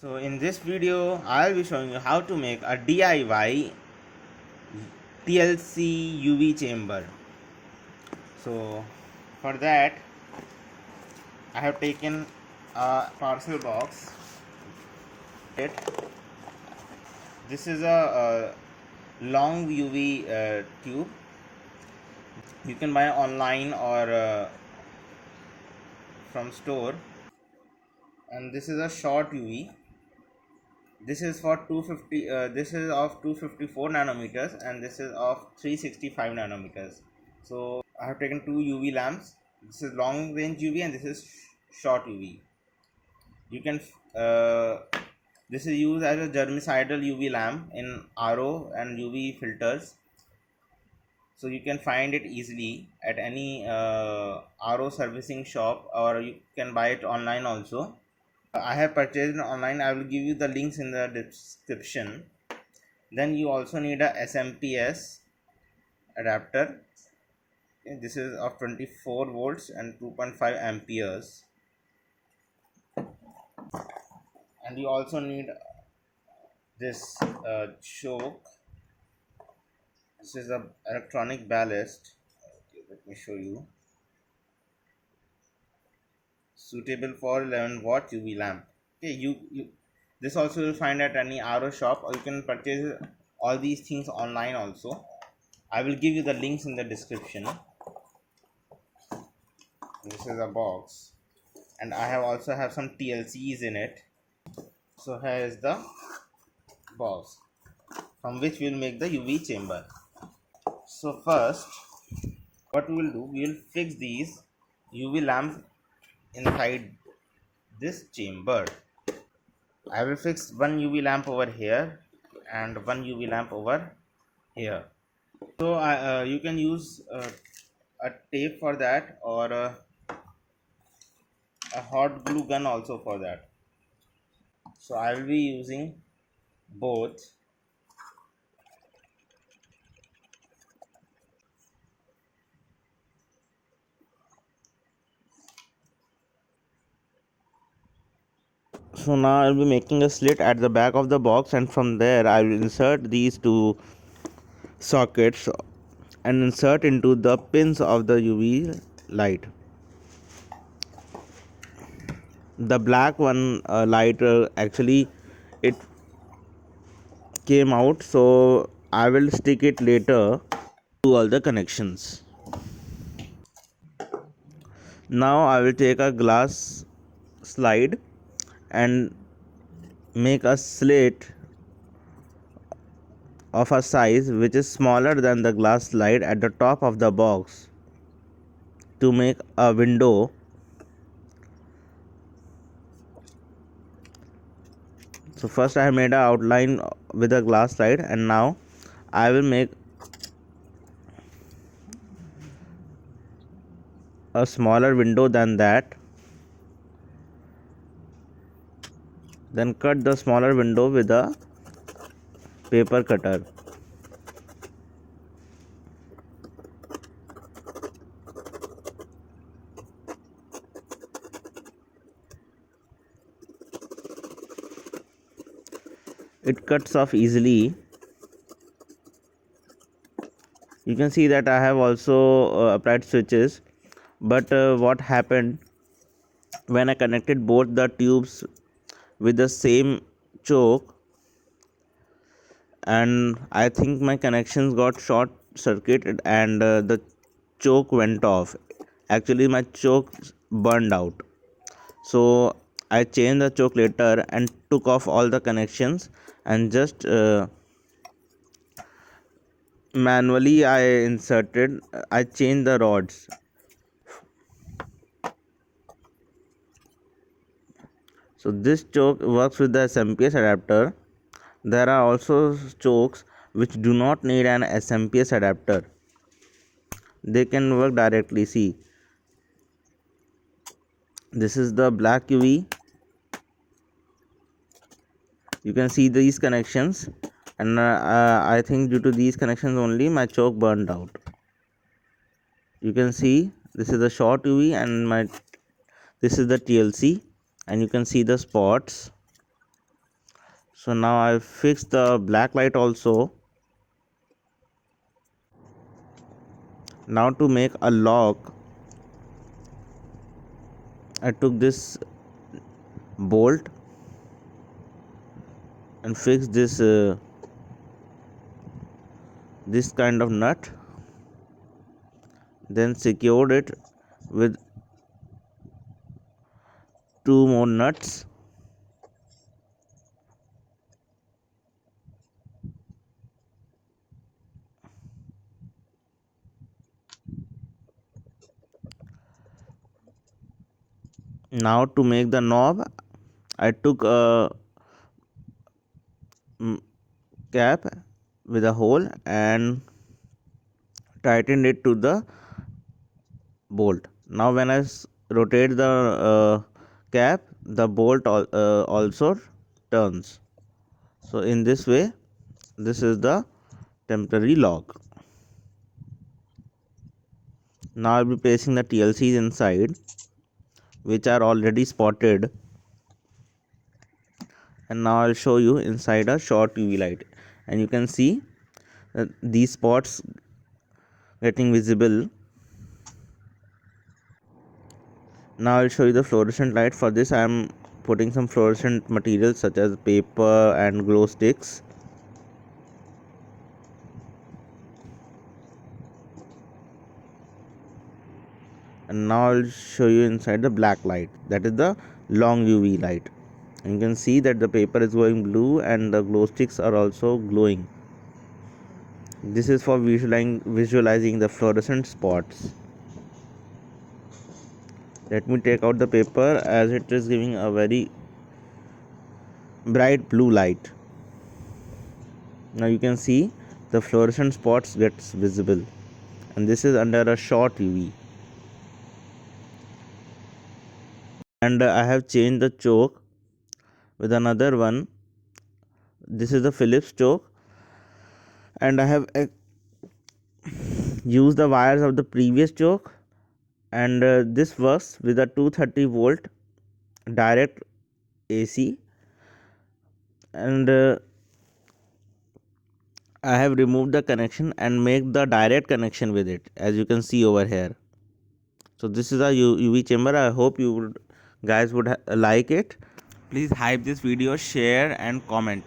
So in this video I will be showing you how to make a DIY TLC UV chamber. So for that I have taken a parcel box. This is a long UV tube. You can buy online or from store, and this is a short UV. This is for 250 this is of 254 nanometers and this is of 365 nanometers. So I have taken two UV lamps. This is long range UV and this is short UV. You can this is used as a germicidal UV lamp in RO and UV filters, so you can find it easily at any RO servicing shop, or you can buy it online also. I have purchased it online. I will give you the links in the description. Then you also need a SMPS adapter. Okay, this is of 24 volts and 2.5 amperes. And you also need this choke. This is a electronic ballast. Okay, let me show you. Suitable for 11-watt UV lamp. Okay, you this also you'll find at any RO shop, or you can purchase all these things online also. I will give you the links in the description. This is a box, and I have also have some TLCs in it. So here is the box from which we will make the UV chamber. So first what we will do, we will fix these UV lamps inside this chamber. I will fix one UV lamp over here and one UV lamp over here. So you can use a tape for that, or a hot glue gun also for that. So I will be using both. So now I will be making a slit at the back of the box, and from there I will insert these two sockets and insert into the pins of the UV light. The black one light actually it came out, so I will stick it later to all the connections. Now I will take a glass slide and make a slit of a size which is smaller than the glass slide at the top of the box to make a window. So first I have made an outline with a glass slide, and now I will make a smaller window than that. Then cut the smaller window with a paper cutter. It cuts off easily. You can see that I have also applied switches, but what happened when I connected both the tubes with the same choke, and I think my connections got short circuited and the choke went off. Actually my choke burned out, so I changed the choke later and took off all the connections, and just manually I changed the rods. So this choke works with the SMPS adapter. There are also chokes which do not need an SMPS adapter. They can work directly. See, this is the black UV. You can see these connections, and I think due to these connections only my choke burned out. You can see this is the short UV and this is the TLC, and you can see the spots. So now I fixed the black light also. Now to make a lock, I took this bolt and fixed this kind of nut, then secured it with two more nuts. Now to make the knob, I took a cap with a hole and tightened it to the bolt. Now when I rotate the cap, the bolt also turns. So in this way, this is the temporary lock. Now I'll be placing the TLCs inside, which are already spotted, and now I'll show you inside a short UV light, and you can see these spots getting visible. Now I'll show you the fluorescent light. For this I am putting some fluorescent materials such as paper and glow sticks. And now I'll show you inside the black light, that is the long UV light. And you can see that the paper is going blue and the glow sticks are also glowing. This is for visualizing the fluorescent spots. Let me take out the paper as it is giving a very bright blue light. Now you can see the fluorescent spots gets visible, and this is under a short UV. And I have changed the choke with another one. This is the Phillips choke, and I have used the wires of the previous choke, and this works with a 230 volt direct AC, and I have removed the connection and make the direct connection with it, as you can see over here. So this is a UV chamber. I hope you guys would like it. Please hype this video, share and comment.